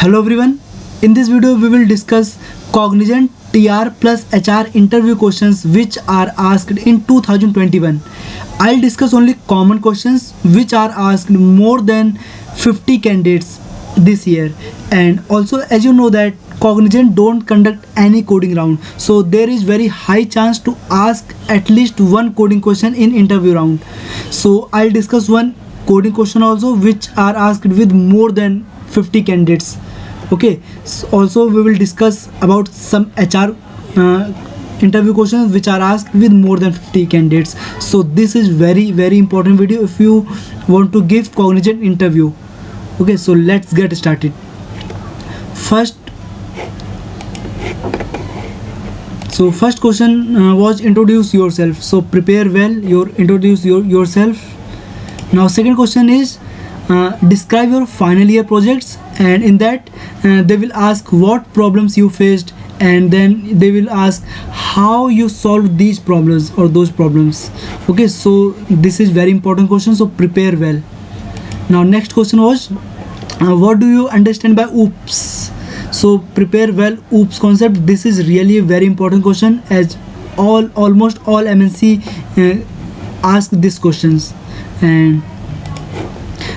Hello everyone. In this video we will discuss Cognizant TR plus HR interview questions which are asked in 2021. I'll discuss only common questions which are asked more than 50 candidates this year, and also as you know that Cognizant don't conduct any coding round, so there is very high chance to ask at least one coding question in interview round. So I'll discuss one coding question also which are asked with more than 50 candidates. Okay, so also we will discuss about some HR interview questions which are asked with more than 50 candidates. So this is very important video if you want to give Cognizant interview. Okay, so let's get started. First question was introduce yourself. So prepare well, introduce yourself. Now second question is describe your final year projects, and in that they will ask what problems you faced, and then they will ask how you solved these problems or those problems. Okay, so this is very important question, so prepare well. Now next question was what do you understand by oops. So prepare well oops concept. This is really a very important question, as almost all MNC ask these questions. And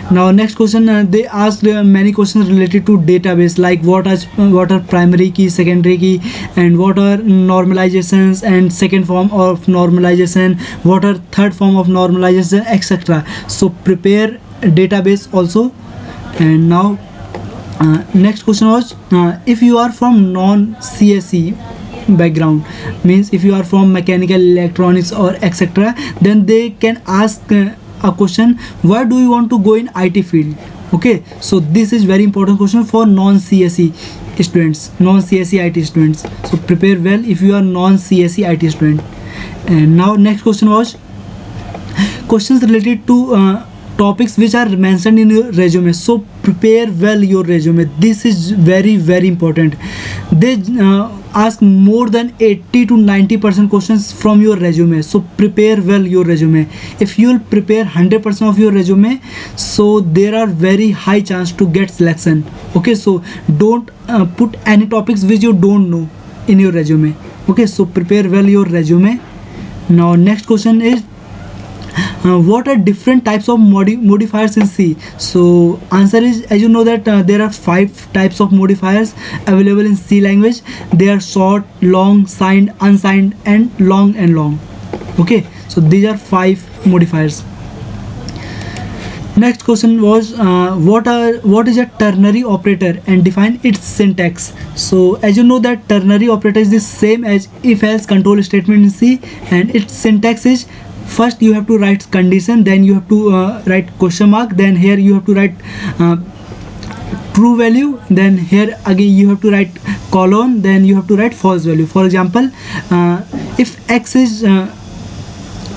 now next question, they asked many questions related to database, like what are primary key, secondary key, and what are normalizations and second form of normalization, what are third form of normalization, etc. So prepare database also. And now next question was if you are from non-CSE background, means if you are from mechanical, electronics or etc., then they can ask a question, why do you want to go in IT field. Okay, so this is very important question for non-CSE students, non-CSE IT students. So prepare well if you are non-CSE IT student. And now next question was questions related to topics which are mentioned in your resume. So prepare well your resume. This is very important. They ask more than 80 to 90% questions from your resume, so prepare well your resume. If you will prepare 100% of your resume, so there are very high chance to get selection. Okay, so don't put any topics which you don't know in your resume. Okay, so prepare well your resume. Now next question is what are different types of modifiers in C. So answer is, as you know that there are 5 types of modifiers available in C language. They are short, long, signed, unsigned, and long. Okay, so these are 5 modifiers. Next question was what is a ternary operator and define its syntax. So as you know that ternary operator is the same as if else control statement in C, and its syntax is, first you have to write condition, then you have to write question mark, then here you have to write true value, then here again you have to write colon, then you have to write false value. For example, if x is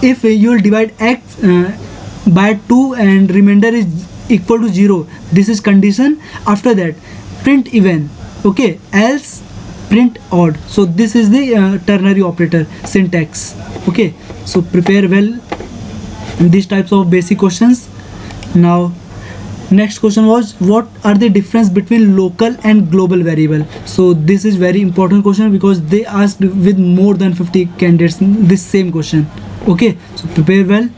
if you will divide x by 2 and remainder is equal to 0, this is condition. After that print even, okay, else print odd. So this is the ternary operator syntax. Okay, so prepare well these types of basic questions. Now next question was what are the difference between local and global variable. So this is very important question because they asked with more than 50 candidates this same question. Okay, so prepare well.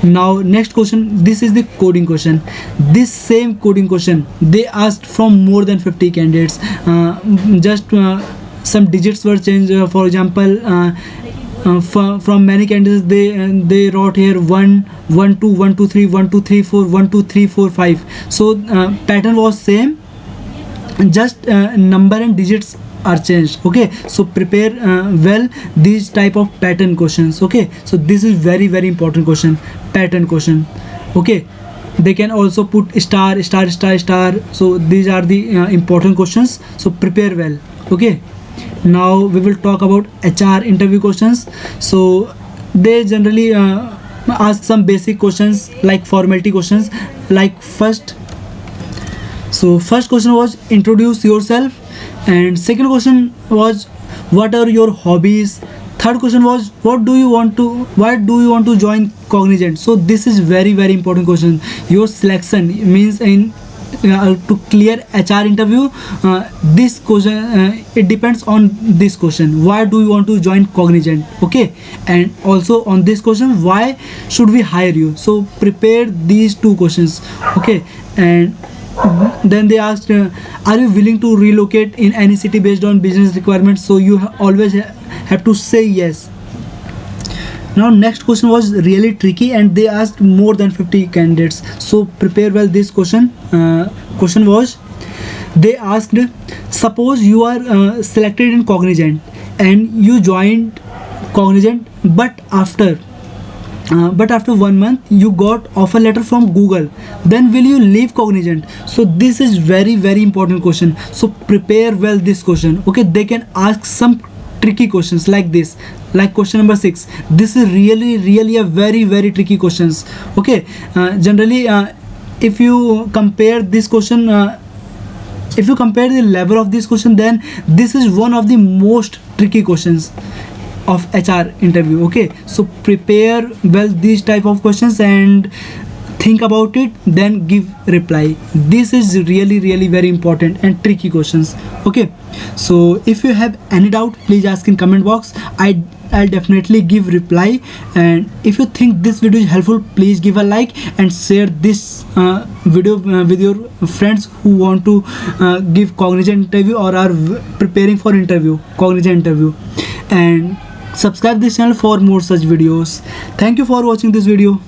Now next question, this is the coding question. This same coding question they asked from more than 50 candidates. Just some digits were changed. For example, from many candidates they wrote here 1 1 2 1 2 3 1 2 3 4 1 2 3 4 5. So pattern was same, just number and digits are changed. Okay, so prepare well these type of pattern questions. Okay, so this is very important question, pattern question. Okay, they can also put star. So these are the important questions, so prepare well. Okay, now we will talk about HR interview questions. So they generally ask some basic questions like formality questions, like first question was introduce yourself, and second question was what are your hobbies. Third question was why do you want to join Cognizant. So this is very important question. Your selection means in to clear HR interview, this question it depends on this question, why do you want to join Cognizant, okay, and also on this question, why should we hire you. So prepare these two questions, okay. And then they asked, are you willing to relocate in any city based on business requirements. So you always have to say yes. Now next question was really tricky and they asked more than 50 candidates, so prepare well this question. Question was, they asked, suppose you are selected in Cognizant and you joined Cognizant, but after 1 month you got offer letter from Google, then will you leave Cognizant. So this is very important question, so prepare well this question, okay. They can ask some tricky questions like this, like question number 6. This is really a very tricky questions, okay. Generally if you compare this question, if you compare the level of this question, then this is one of the most tricky questions of HR interview, okay. So prepare well these type of questions and think about it, then give reply. This is really very important and tricky questions, okay. So if you have any doubt, please ask in comment box. I'll definitely give reply. And if you think this video is helpful, please give a like and share this video with your friends who want to give Cognizant interview or are preparing for Cognizant interview. And subscribe this channel for more such videos. Thank you for watching this video.